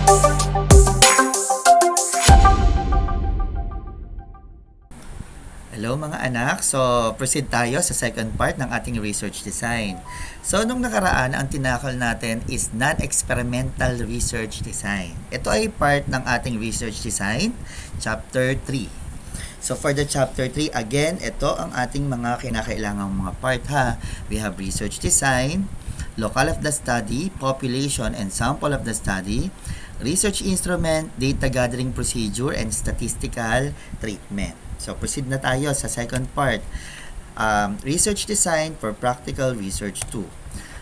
Hello mga anak, so proceed tayo sa second part ng ating research design. So nung nakaraan, ang tinakal natin is non-experimental research design. Ito ay part ng ating research design, chapter 3. So for the chapter 3, again, ito ang ating mga kinakailangang mga part ha. We have research design, local of the study, population and sample of the study, research instrument, data gathering procedure, and statistical treatment. So, proceed na tayo sa second part. Research design for practical research 2.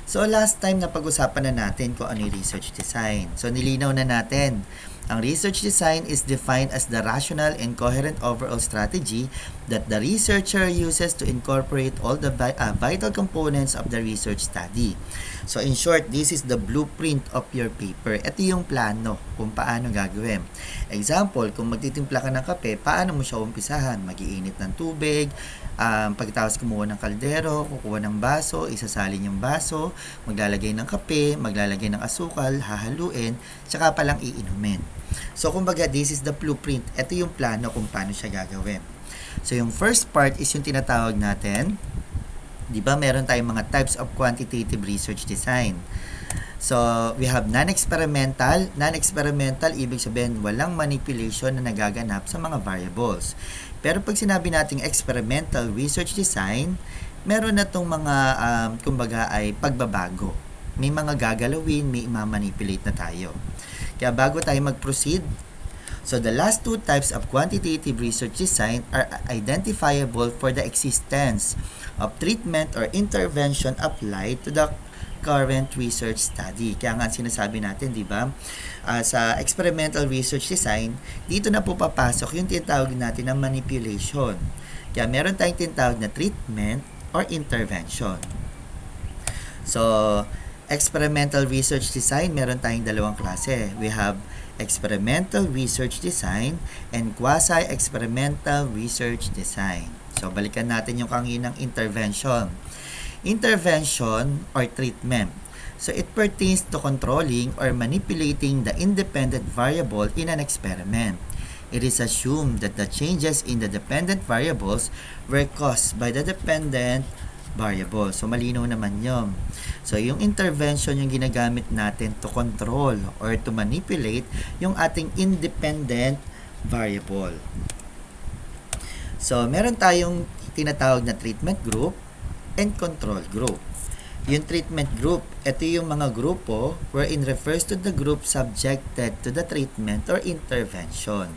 So, last time na pag-usapan na natin kung ano yung research design. So, nilinaw na natin. Ang research design is defined as the rational and coherent overall strategy that the researcher uses to incorporate all the vital components of the research study. So in short, this is the blueprint of your paper. Ito yung plano kung paano gagawin. Example, kung magtitimpla ka ng kape, paano mo siya umpisahan? Mag-iinit ng tubig, pagkatapos kumuha ng kaldero, kukuha ng baso, isasalin yung baso, maglalagay ng kape, maglalagay ng asukal, hahaluin, tsaka palang iinumin. So kumbaga, this is the blueprint. Ito yung plano kung paano siya gagawin. So yung first part is yung tinatawag natin, di ba meron tayong mga types of quantitative research design. So, we have non-experimental. Non-experimental, ibig sabihin, walang manipulation na nagaganap sa mga variables. Pero pag sinabi nating experimental research design, meron na itong mga, kumbaga ay pagbabago. May mga gagalawin, may imamanipulate na tayo. Kaya bago tayo mag-proceed, so the last two types of quantitative research design are identifiable for the existence of treatment or intervention applied to the current research study. Kaya nga sinasabi natin, di ba? Sa experimental research design, dito na po papasok yung tinatawag natin na manipulation. Kaya meron tayong tinatawag na treatment or intervention. So, experimental research design, meron tayong dalawang klase. We have experimental research design and quasi-experimental research design. So, balikan natin yung kanginang intervention. Intervention or treatment. So, it pertains to controlling or manipulating the independent variable in an experiment. It is assumed that the changes in the dependent variables were caused by the dependent variable. So, malinaw naman yun. So, yung intervention yung ginagamit natin to control or to manipulate yung ating independent variable. So, meron tayong tinatawag na treatment group and control group. Yung treatment group, ito yung mga grupo wherein refers to the group subjected to the treatment or intervention.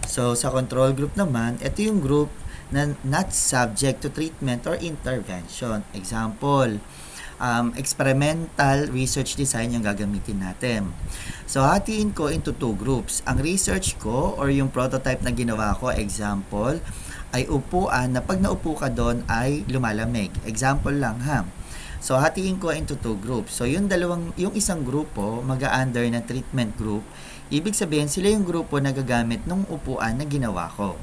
So, sa control group naman, ito yung group na not subject to treatment or intervention. Example, experimental research design yung gagamitin natin. So, hatiin ko into two groups. Ang research ko or yung prototype na ginawa ko, example, ay upuan na pag naupo ka doon ay lumalamig. Example lang ha. So, hatiin ko into two groups. So, yung isang grupo, mag-under na treatment group, ibig sabihin sila yung grupo na gagamit ng upuan na ginawa ko.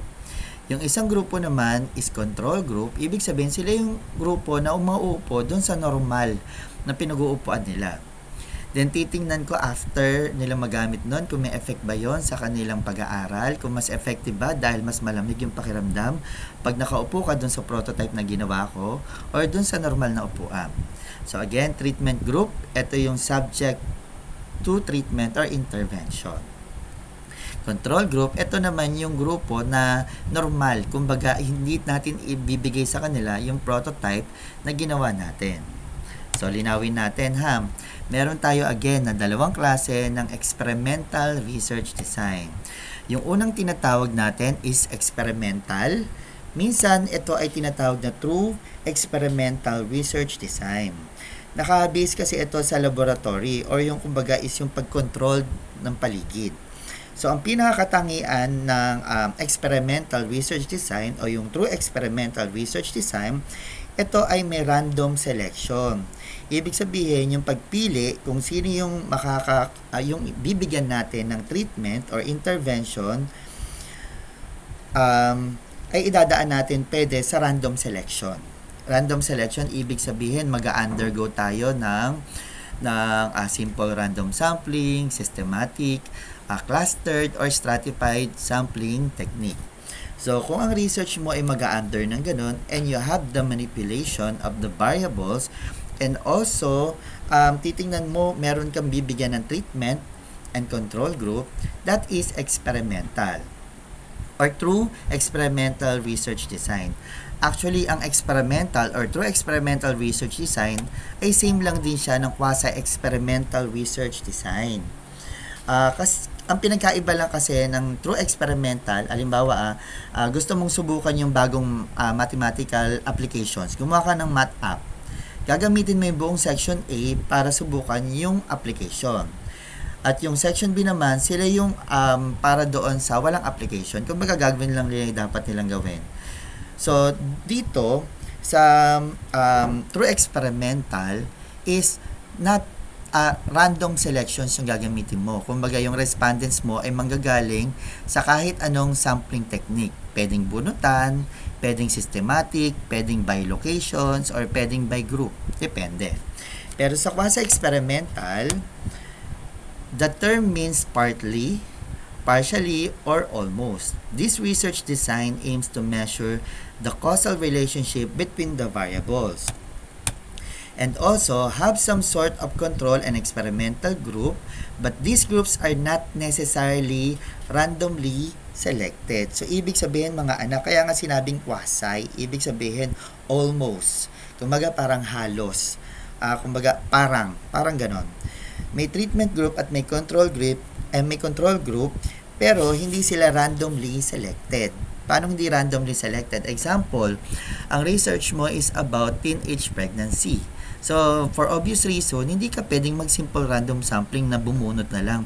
Yung isang grupo naman is control group. Ibig sabihin sila yung grupo na umauupo doon sa normal na pinag-uupuan nila. Then titingnan ko after nila magamit nun kung may effect ba yon sa kanilang pag-aaral, kung mas effective ba dahil mas malamig yung pakiramdam pag nakaupo ka doon sa prototype na ginawa ko or doon sa normal na upuan. So again, treatment group, ito yung subject to treatment or intervention. Control group, ito naman yung grupo na normal. Kumbaga, hindi natin ibibigay sa kanila yung prototype na ginawa natin. So, linawin natin ha. Meron tayo again na dalawang klase ng experimental research design. Yung unang tinatawag natin is experimental. Minsan, ito ay tinatawag na true experimental research design. Naka-base kasi ito sa laboratory or yung kumbaga is yung pag-control ng paligid. So, ang pinakakatangian ng experimental research design o yung true experimental research design, ito ay may random selection. Ibig sabihin, yung pagpili kung sino yung yung bibigyan natin ng treatment or intervention, ay idadaan natin pwede sa random selection. Random selection, ibig sabihin, mag-undergo tayo ng ng simple random sampling, systematic, clustered, or stratified sampling technique. So, kung ang research mo ay mag-under ng ganun and you have the manipulation of the variables and also titingnan mo meron kang bibigyan ng treatment and control group, that is experimental or true experimental research design. Actually, ang experimental or true experimental research design ay same lang din siya ng quasi-experimental research design. Ang pinagkaiba lang kasi ng true experimental, alimbawa, gusto mong subukan yung bagong mathematical applications. Gumawa ka ng math app. Gagamitin mo yung buong section A para subukan yung application. At yung section B naman, sila yung para doon sa walang application. Kung baga gagawin lang nila yung dapat nilang gawin. So, dito, sa true experimental is not random selections yung gagamitin mo. Kumbaga, yung respondents mo ay manggagaling sa kahit anong sampling technique. Pwedeng bunutan, pwedeng systematic, pwedeng by locations, or pwedeng by group. Depende. Pero sa quasi-experimental, the term means partly, partially, or almost. This research design aims to measure the causal relationship between the variables and also have some sort of control and experimental group, but these groups are not necessarily randomly selected. So, ibig sabihin mga anak, kaya nga sinabing quasi, ibig sabihin almost. Kumbaga parang halos. Kumbaga parang ganon. May treatment group at may control group, pero hindi sila randomly selected. Paano hindi randomly selected? Example, ang research mo is about teenage pregnancy. So, for obvious reason, hindi ka pwedeng mag-simple random sampling na bumunot na lang.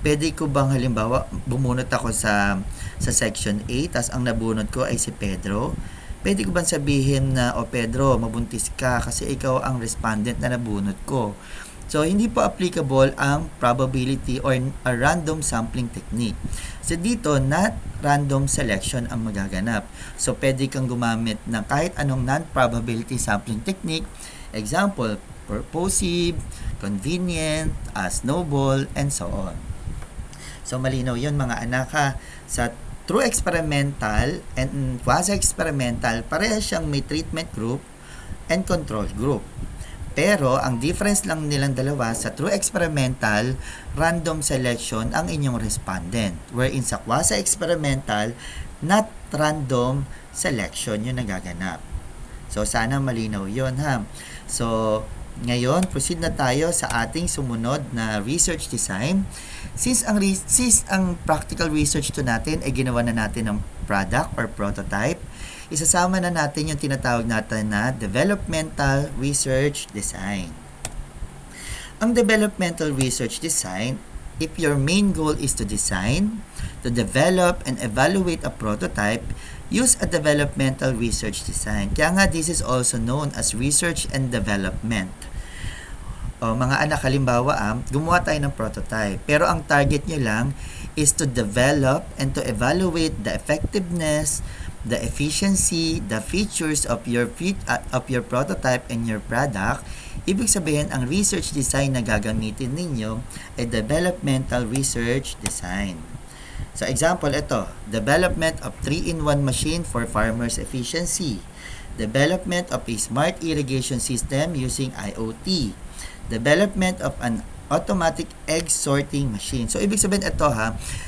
Pwede ko bang halimbawa, bumunot ako sa section A, tas ang nabunot ko ay si Pedro? Pwede ko bang sabihin na, Pedro, mabuntis ka kasi ikaw ang respondent na nabunot ko? So, hindi po applicable ang probability or a random sampling technique. So, dito, not random selection ang magaganap. So, pwede kang gumamit ng kahit anong non-probability sampling technique. Example, purposive, convenient, snowball, and so on. So, malinaw yun mga anak ha. Sa true experimental and quasi-experimental, parehas siyang may treatment group and control group. Pero, ang difference lang nilang dalawa, sa true experimental, random selection ang inyong respondent. Wherein sa quasi-experimental, not random selection yung nagaganap. So, sana malinaw yun ha. So, ngayon, proceed na tayo sa ating sumunod na research design. Since ang practical research to natin ay ginawa na natin ng product or prototype, isasama na natin yung tinatawag natin na developmental research design. Ang developmental research design, if your main goal is to design, to develop, and evaluate a prototype, use a developmental research design. Kaya nga, this is also known as research and development. Mga anak, halimbawa, gumawa tayo ng prototype. Pero ang target nyo lang is to develop and to evaluate the effectiveness, the efficiency, the features of your prototype and your product. Ibig sabihin, ang research design na gagamitin ninyo ay developmental research design. So, example, ito, development of 3-in-1 machine for farmers' efficiency, development of a smart irrigation system using IoT, development of an automatic egg sorting machine. So, ibig sabihin ito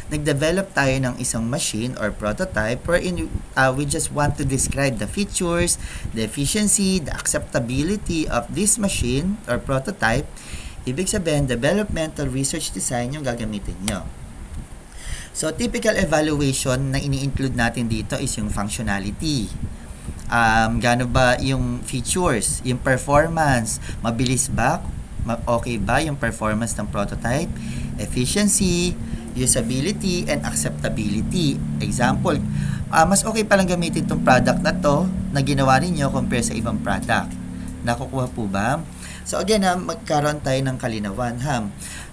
nag-develop tayo ng isang machine or prototype wherein we just want to describe the features, the efficiency, the acceptability of this machine or prototype. Ibig sabihin, developmental research design yung gagamitin nyo. So, typical evaluation na ini-include natin dito is yung functionality. Gaano ba yung features, yung performance, mabilis ba, okay ba yung performance ng prototype, efficiency, usability, and acceptability. Example, mas okay palang gamitin itong product na to na ginawa ninyo compare sa ibang product. Nakukuha po ba? So again, magkaroon tayo ng kalinawan.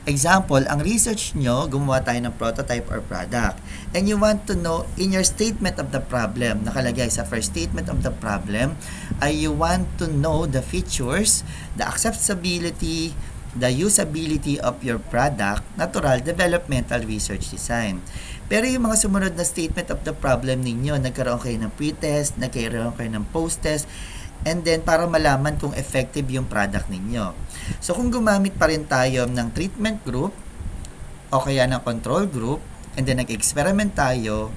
Example, ang research nyo, gumawa tayo ng prototype or product. And you want to know, in your statement of the problem, nakalagay sa first statement of the problem, you want to know the features, the acceptability, the usability of your product, natural, developmental, research design. Pero yung mga sumunod na statement of the problem ninyo, nagkaroon kayo ng pre-test, nagkaroon kayo ng post-test, and then para malaman kung effective yung product ninyo. So kung gumamit pa rin tayo ng treatment group o kaya ng control group, and then nag-experiment tayo,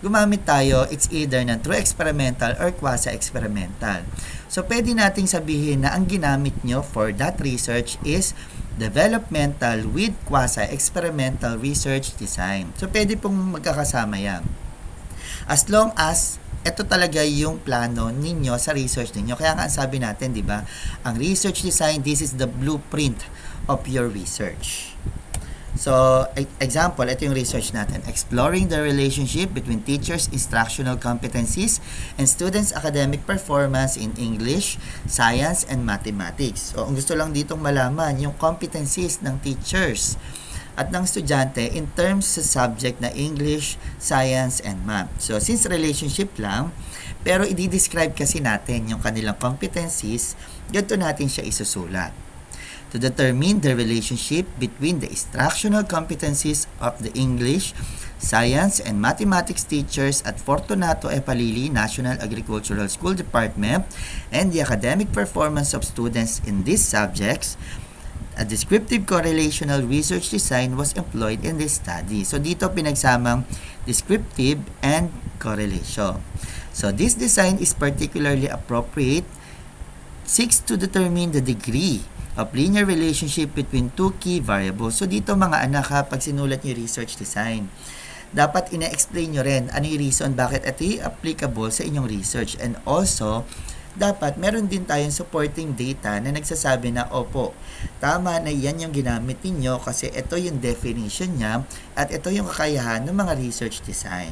gumamit tayo, it's either ng true experimental or quasi-experimental. So, pwede nating sabihin na ang ginamit nyo for that research is developmental with quasi-experimental research design. So, pwede pong magkakasama yan. As long as ito talaga yung plano ninyo sa research ninyo. Kaya nga sabi natin, di ba, ang research design, this is the blueprint of your research. So, example, ito yung research natin. Exploring the relationship between teachers' instructional competencies and students' academic performance in English, Science, and Mathematics. So, ang gusto lang ditong malaman, yung competencies ng teachers at ng estudyante in terms sa subject na English, Science, and Math. So, since relationship lang, pero i-describe kasi natin yung kanilang competencies, ganito natin siya isusulat. To determine the relationship between the instructional competencies of the English, Science, and Mathematics teachers at Fortunato Epalili National Agricultural School Department and the academic performance of students in these subjects, a descriptive correlational research design was employed in this study. So, dito pinagsamang descriptive and correlation. So, this design is particularly appropriate, seeks to determine the degree of linear relationship between two key variables. So, dito mga anak ha, pag sinulat nyo research design, dapat ina-explain nyo rin ano yung reason bakit ito yung applicable sa inyong research. And also, dapat meron din tayong supporting data na nagsasabi na, opo, tama na yan yung ginamit ninyo kasi ito yung definition niya at ito yung kakayahan ng mga research design.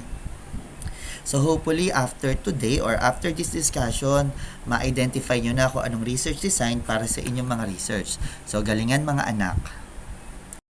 So hopefully after today or after this discussion, ma-identify nyo na kung anong research design para sa inyong mga research. So galingan mga anak.